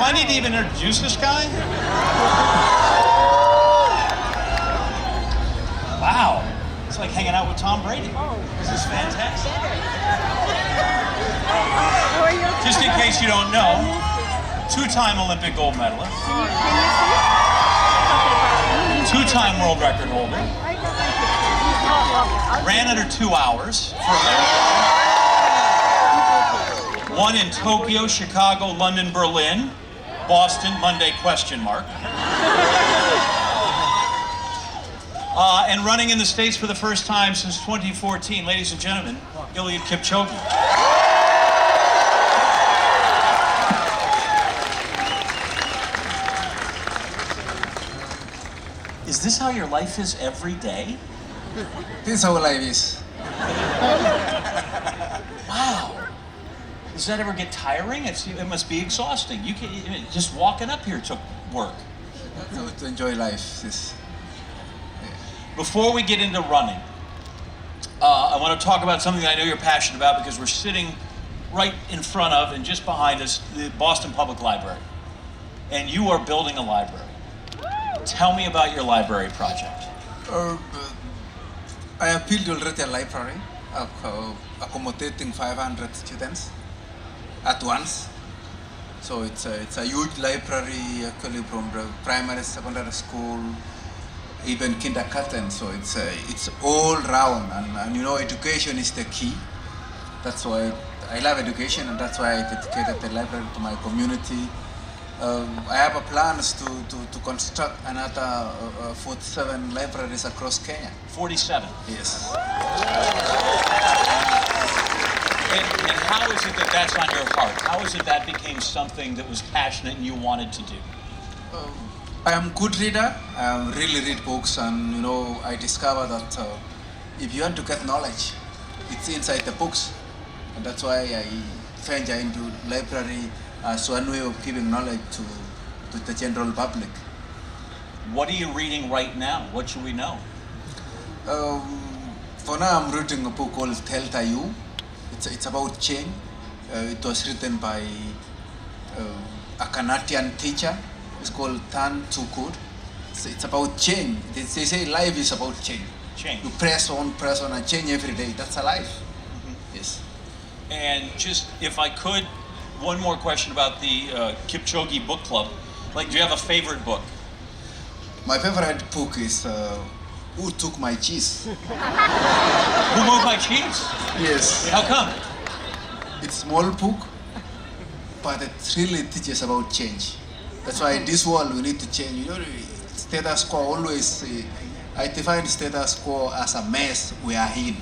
I need to even introduce this guy? Wow. It's like hanging out with Tom Brady. This is fantastic. Just in case you don't know, two-time Olympic gold medalist, two-time world record holder, ran under 2 hours for a marathon, won in Tokyo, Chicago, London, Berlin, Boston, Monday, question mark. And running in the States for the first time since 2014, ladies and gentlemen, Eliud Kipchoge. Is this how your life is every day? This is how life is. Wow. Does that ever get tiring? It must be exhausting. You can just walking up here took work. So to enjoy life. Before we get into running, I want to talk about something that I know you're passionate about because we're sitting right in front of and just behind us, the Boston Public Library. And you are building a library. Tell me about your library project. I have built already a library accommodating 500 students at once. So it's a huge library actually from the primary, secondary school, even kindergarten. So it's all round, and you know education is the key. That's why I love education, and that's why I dedicated the library to my community. I have a plans to construct another 47 libraries across Kenya. 47? Yes. And how is it that that's on your heart? How is it that became something that was passionate and you wanted to do? I am a good reader. I really read books, and you know I discovered that if you want to get knowledge, it's inside the books, and that's why I venture into library as one way of giving knowledge to the general public. What are you reading right now? What should we know? For now, I'm reading a book called Delta U. It's about change. It was written by a Canadian teacher. It's called Tan Too Good. It's about change. They say life is about change. Change. You press on, and change every day. That's a life. Mm-hmm. Yes. And just, if I could, one more question about the Kipchoge book club. Like, do you have a favorite book? My favorite book is Who Took My Cheese? Who Moved My Cheese? Yes. How come? It's a small book, but it really teaches about change. That's why in this world we need to change. You know, status quo always, I define status quo as a mess we are in.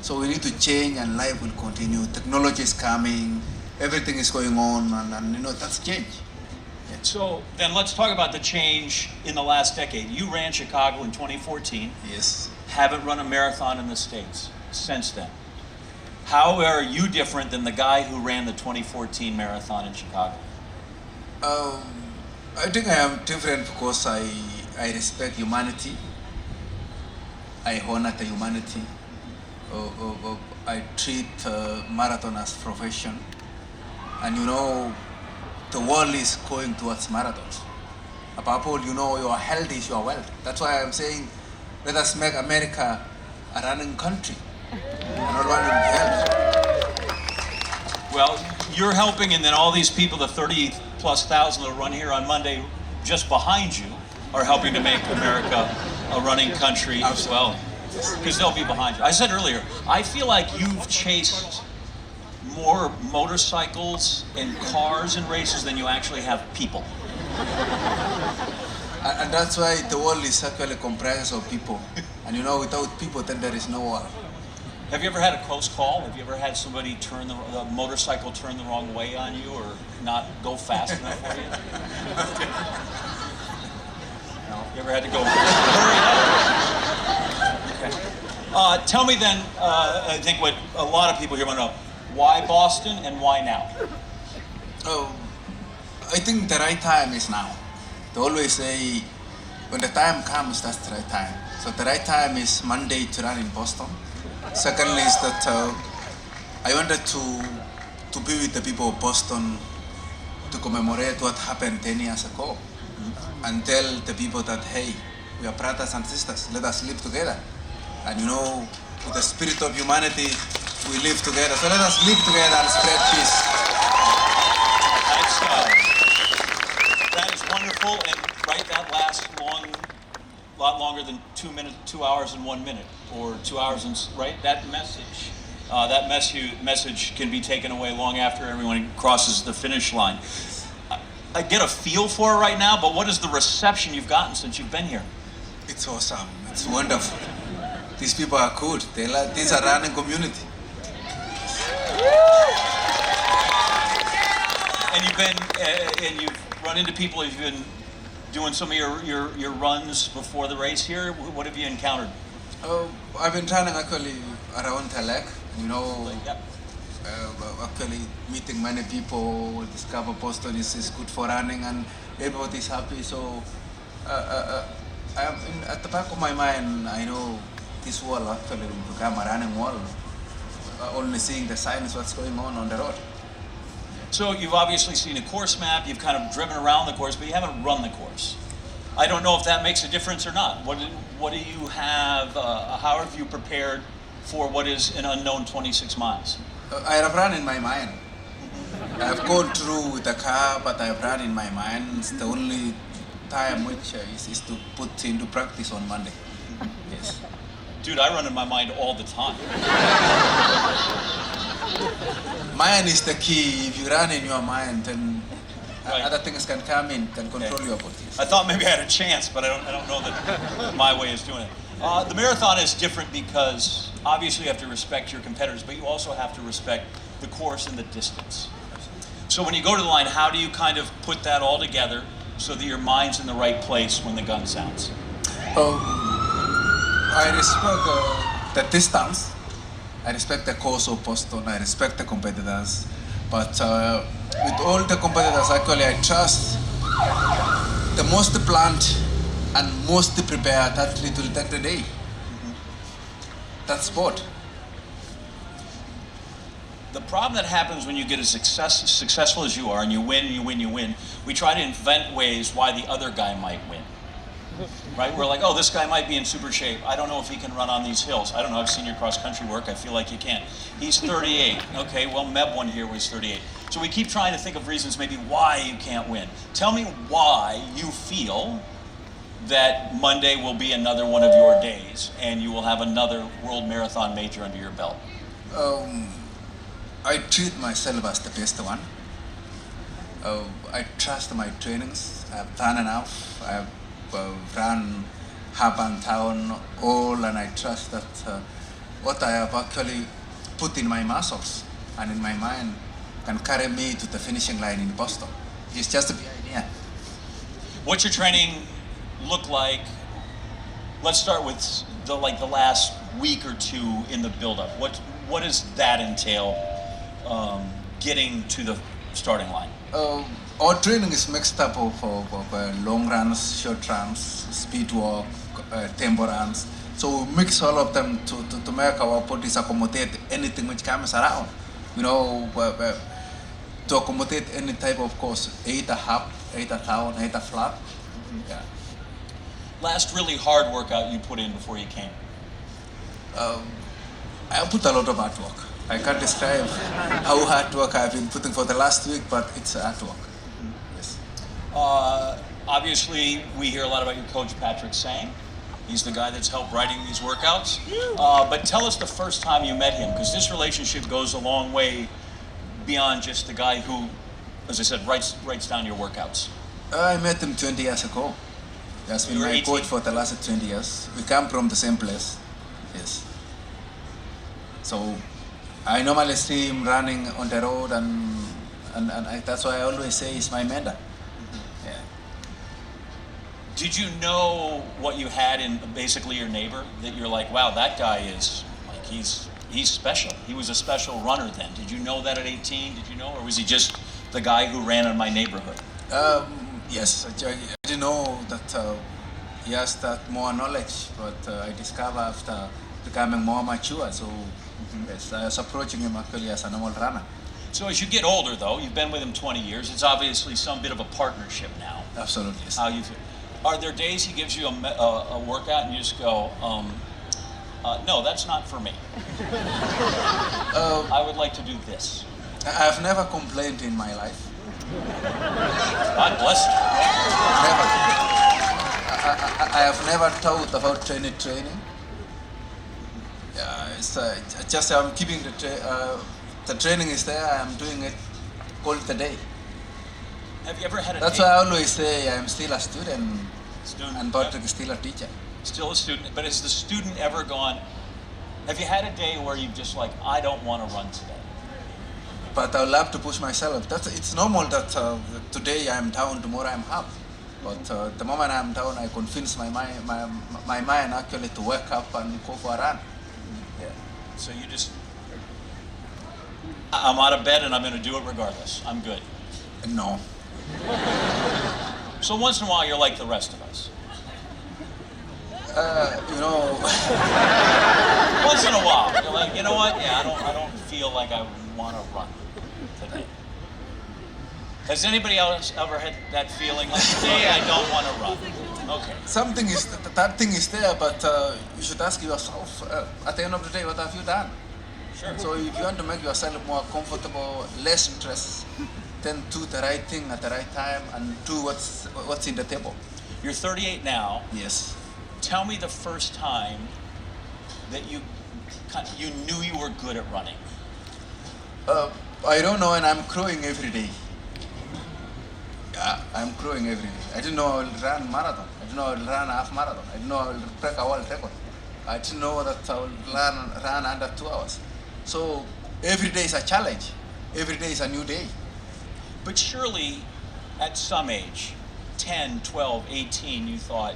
So we need to change, and life will continue. Technology is coming, everything is going on, and you know, that's change. Yeah. So then let's talk about the change in the last decade. You ran Chicago in 2014. Yes. Haven't run a marathon in the States since then. How are you different than the guy who ran the 2014 marathon in Chicago? I think I am different because I respect humanity. I honor the humanity. I treat marathon as profession. And you know, the world is going towards marathons. Above all, you know, your health is your wealth. That's why I'm saying, let us make America a running country. Not running health. Well, you're helping, and then all these people, the 30,000+ that run here on Monday, just behind you, are helping to make America a running country as well. Because they'll be behind you. I said earlier, I feel like you've chased more motorcycles and cars in races than you actually have people. And that's why the world is actually comprised of people. And you know, without people, then there is no world. Have you ever had a close call? Have you ever had somebody turn the motorcycle turn the wrong way on you, or not go fast enough for you? No. You ever had to go hurry up? Okay. Tell me then. I think what a lot of people here want to know: why Boston and why now? I think the right time is now. They always say, when the time comes, that's the right time. So the right time is Monday to run in Boston. Secondly is that I wanted to be with the people of Boston to commemorate what happened 10 years ago and tell the people that, hey, we are brothers and sisters, let us live together. And you know, with the spirit of humanity, we live together. So let us live together and spread peace. That is wonderful, and right, that lasts a lot longer than 2 minutes, 2 hours and 1 minute, or 2 hours and, right? That message can be taken away long after everyone crosses the finish line. I get a feel for it right now, but what is the reception you've gotten since you've been here? It's awesome. It's wonderful. These people are good. These are running community. And you've run into people. You've been doing some of your runs before the race here. What have you encountered? I've been running actually around the lake. You know, Yep. Actually meeting many people. Discover Boston is good for running, and everybody's happy. So at the back of my mind, I know this wall actually will become a running wall. Only seeing the signs, what's going on the road. So you've obviously seen a course map. You've kind of driven around the course, but you haven't run the course. I don't know if that makes a difference or not. What do you have? How have you prepared for what is an unknown 26 miles? I have run in my mind. I have gone through with the car, but I have run in my mind. It's the only time which is to put into practice on Monday. Yes. Dude, I run in my mind all the time. Mind is the key. If you run in your mind, then Right. other things can come in, can control your body. I thought maybe I had a chance, but I don't know that my way is doing it. The marathon is different because obviously you have to respect your competitors, but you also have to respect the course and the distance. So when you go to the line, how do you kind of put that all together so that your mind's in the right place when the gun sounds? I respect the distance. I respect the course of Boston. I respect the competitors. But with all the competitors, actually, I trust the most planned and most prepared athlete will take the day. That's sport. The problem that happens when you get as successful as you are and you win, we try to invent ways why the other guy might win. Right? We're like, oh, this guy might be in super shape. I don't know if he can run on these hills. I don't know. I've seen your cross country work. I feel like you can't. He's 38. Okay, well, Meb won here was 38. So we keep trying to think of reasons maybe why you can't win. Tell me why you feel that Monday will be another one of your days and you will have another World Marathon major under your belt. I treat myself as the best one. I trust my trainings. I've done enough. I've run half and town all, and I trust that what I have actually put in my muscles and in my mind can carry me to the finishing line in Boston. It's just the idea. What's your training look like? Let's start with the last week or two in the build-up. What does that entail, getting to the starting line? Our training is mixed up of long runs, short runs, speed walk, tempo runs. So we mix all of them to make our bodies accommodate anything which comes around. You know, to accommodate any type of course, 8 a half, 8 a town, 8 a flat. Yeah. Last really hard workout you put in before you came? I put a lot of hard work. I can't describe how hard work I've been putting for the last week, but it's hard work. Yes. Obviously, we hear a lot about your coach, Patrick Sang. He's the guy that's helped writing these workouts. But tell us the first time you met him, because this relationship goes a long way beyond just the guy who, as I said, writes down your workouts. I met him 20 years ago. He has been You were my 18. coach for the last 20 years. We come from the same place. Yes. So I normally see him running on the road, and that's why I always say he's my mentor. Yeah. Did you know what you had in basically your neighbor? That you're like, wow, that guy is like he's special. He was a special runner then. Did you know that at 18? Did you know, or was he just the guy who ran in my neighborhood? Yes, I didn't know that he has that more knowledge, but I discovered after becoming more mature. So yes, I was approaching him actually as a normal runner. So as you get older, though, you've been with him 20 years. It's obviously some bit of a partnership now. Absolutely. Yes. How you feel? Are there days he gives you a workout and you just go, no, that's not for me. I would like to do this. I've never complained in my life. God bless you. Never. I have never thought about training. It's just I'm keeping the training is there. I'm doing it all the day. Have you ever had a That's day? why I always say I'm still a student, Student, and Patrick is still a teacher. still a student, but has the student ever gone, have you had a day where you've just like, I don't want to run today? But I love to push myself. It's normal that today I'm down, tomorrow I'm up. But the moment I'm down, I convince my mind actually to wake up and go for a run. Yeah. So you just, I'm out of bed and I'm going to do it regardless. I'm good. No. So once in a while, you're like the rest of us. You know, Once in a while, you're like, you know what? Yeah, I don't feel like I want to run today. Has anybody else ever had that feeling? Like today, I don't want to run. Okay. something is that thing is there, but you should ask yourself at the end of the day, what have you done? Sure. So if you want to make yourself more comfortable, less stress, then do the right thing at the right time and do what's in the table. You're 38 now. Yes. Tell me the first time that you knew you were good at running. I don't know, and I'm growing every day. Yeah, I'm growing every day. I didn't know I will run marathon. I didn't know I will run half marathon. I didn't know I will break a world record. I didn't know that I will run under 2 hours. So every day is a challenge. Every day is a new day. But surely, at some age, 10, 12, 18, you thought,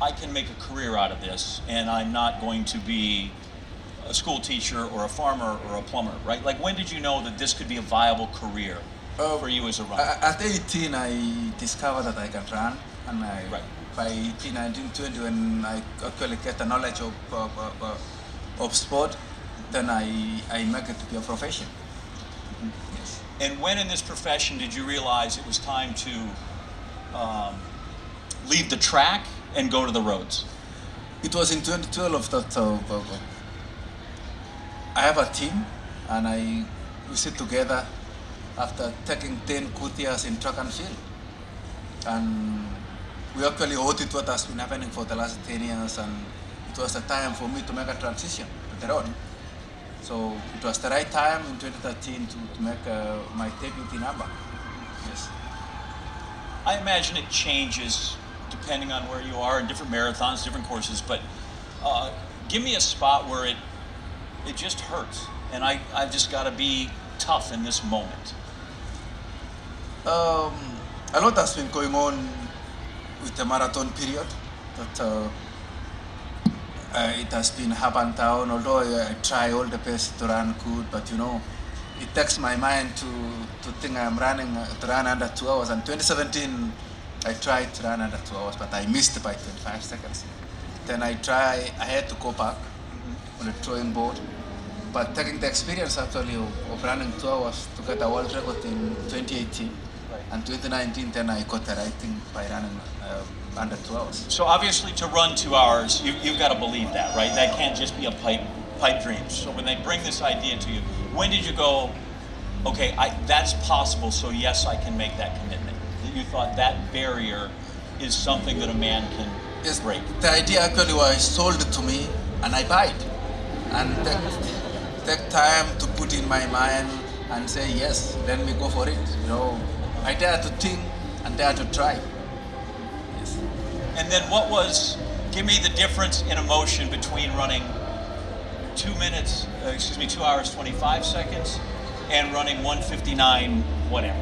I can make a career out of this, and I'm not going to be a school teacher or a farmer or a plumber, right? Like, when did you know that this could be a viable career for you as a runner? At 18, I discovered that I can run. And Right. by 18, 19, 20, when I actually get the knowledge of sport, then I make it to be a profession. Yes. And when in this profession did you realize it was time to leave the track and go to the roads? It was in 2012 that I have a team, and we sit together after taking 10 good years in track and field. And we actually audit what has been happening for the last 10 years, and it was the time for me to make a transition to the road. So it was the right time in 2013 to make my debut number. Yes. I imagine it changes depending on where you are in different marathons, different courses, but give me a spot where it just hurts, and I've just got to be tough in this moment. A lot has been going on with the marathon period. That it has been up and down. Although I try all the best to run good, but you know, it takes my mind to think I'm running to run under 2 hours. And 2017, I tried to run under 2 hours, but I missed by 25 seconds. Then I had to go back on the drawing board. But taking the experience actually of running 2 hours to get a world record in 2018 and 2019, then I got the right thing by running under 2 hours. So obviously, to run 2 hours, you've got to believe that, right? That can't just be a pipe dream. So when they bring this idea to you, when did you go, okay, that's possible, so yes, I can make that commitment? That you thought that barrier is something that a man can break? The idea actually was sold to me, and I buy it. And take time to put in my mind and say, yes, let me go for it. You know, I dare to think and dare to try. Yes. And then give me the difference in emotion between running 2 hours, 25 seconds and running 1:59, whatever.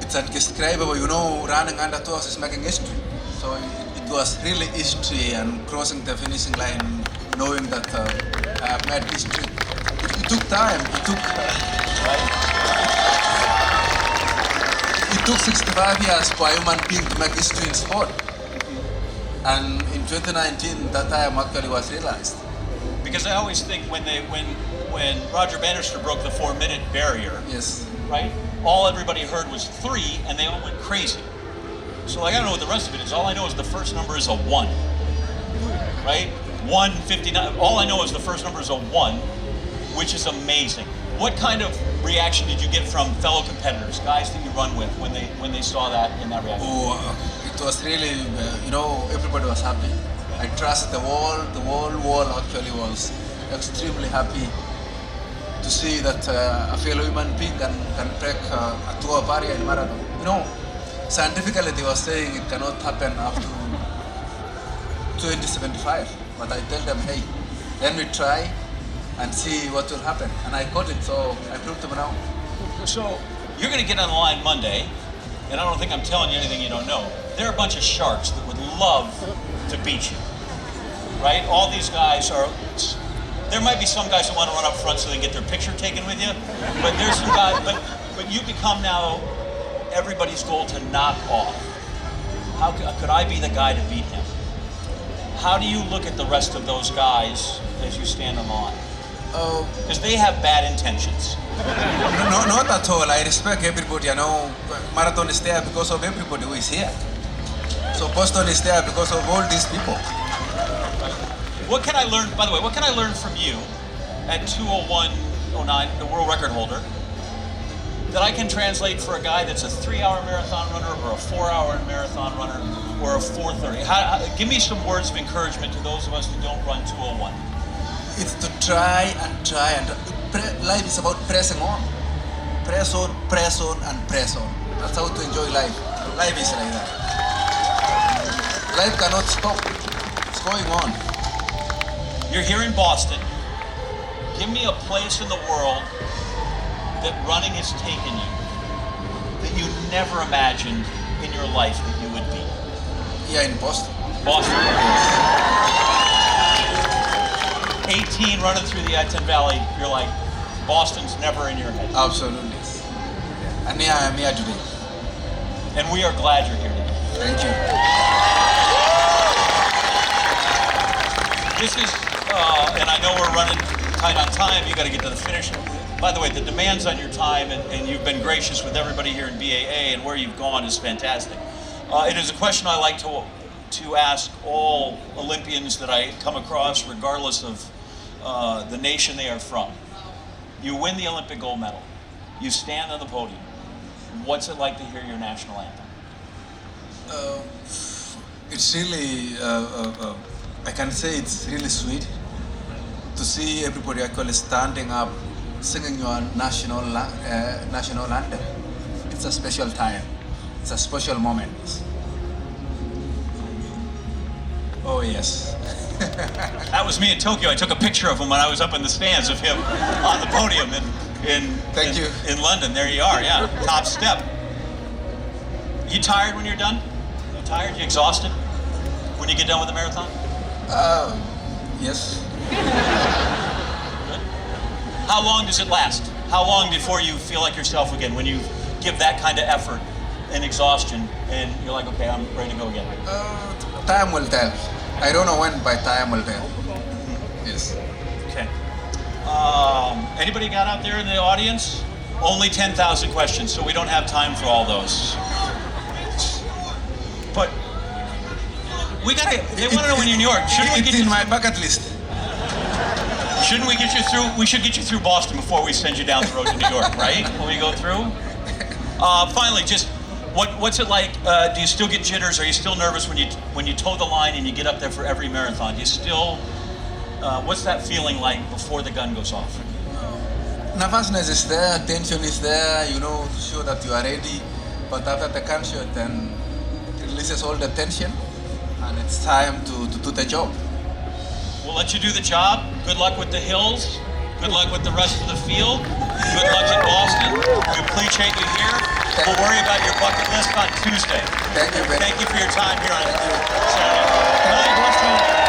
It's indescribable, you know, running under 2 hours is making history. So it was really history, and crossing the finishing line, knowing that I have made history. It took time. It took 65 years for a human being to make history in sport. And in 2019, that time actually was realized. Because I always think when when Roger Bannister broke the 4-minute barrier, Yes. right? All everybody heard was 3, and they all went crazy. So like, I don't know what the rest of it is. All I know is the first number is a 1, right? 1:59. All I know is the first number is a 1, which is amazing. What kind of reaction did you get from fellow competitors, guys that you run with, when they saw that in that reaction? Oh, it was really, everybody was happy. I trust the whole world actually was extremely happy to see that a fellow human being can break a 2-hour barrier in marathon. Scientifically they were saying it cannot happen up to 2075, but I tell them, hey, let me try and see what will happen. And I got it, so I proved them now. So you're going to get on the line Monday, and I don't think I'm telling you anything you don't know. There are a bunch of sharks that would love to beat you, right? All these guys are. There might be some guys that want to run up front so they can get their picture taken with you, but there's some guys. But you become now everybody's goal to knock off. How could I be the guy to beat him? How do you look at the rest of those guys as you stand on the line? Because they have bad intentions. No, not at all. I respect everybody. Marathon is there because of everybody who is here. So Boston is there because of all these people. What can I learn, by the way, what can I learn from you at 2:01:09, the world record holder, that I can translate for a guy that's a 3-hour marathon runner or a 4-hour marathon runner or a 4:30? Give me some words of encouragement to those of us who don't run 2:01. It's to try and life is about pressing on. Press on, press on, and press on. That's how to enjoy life. Life is like that. Life cannot stop. It's going on. You're here in Boston. Give me a place in the world that running has taken you that you never imagined in your life that you would be. Yeah, in Boston. Boston. 18 running through the I-10 Valley, you're like, Boston's never in your head. Absolutely. And here I am here today. And we are glad you're here today. Thank you. This is, and I know we're running tight on time, you got to get to the finish. By the way, the demands on your time, and you've been gracious with everybody here in BAA, and where you've gone is fantastic. It is a question I like to ask all Olympians that I come across, regardless of the nation they are from. You win the Olympic gold medal. You stand on the podium. What's it like to hear your national anthem? It's really, I can say it's really sweet to see everybody actually standing up, singing your national anthem. It's a special time. It's a special moment. Oh yes. That was me in Tokyo. I took a picture of him when I was up in the stands of him on the podium Thank you. in London. There you are, yeah. Top step. You tired when you're done? You tired? You exhausted when you get done with the marathon? Yes. Good. How long does it last? How long before you feel like yourself again, when you give that kind of effort and exhaustion and you're like, okay, I'm ready to go again? Time will tell. I don't know when, but time will tell. Yes. Okay. Anybody got out there in the audience? Only 10,000 questions, so we don't have time for all those. But they want to know when you're in New York. It's in my bucket list. Shouldn't we get you through? We should get you through Boston before we send you down the road to New York, right? When we go through. Finally, just what's it like? Do you still get jitters? Are you still nervous when you toe the line and you get up there for every marathon? Do you still? What's that feeling like before the gun goes off? Nervousness is there, tension is there. To show that you are ready. But after the gunshot, then it releases all the tension, and it's time to do the job. We'll let you do the job. Good luck with the hills. Good luck with the rest of the field. Good luck in Boston. We appreciate you here. We'll worry about your bucket list on Tuesday. Thank you, Ben. Thank you for your time here on Saturday. Good night, Boston.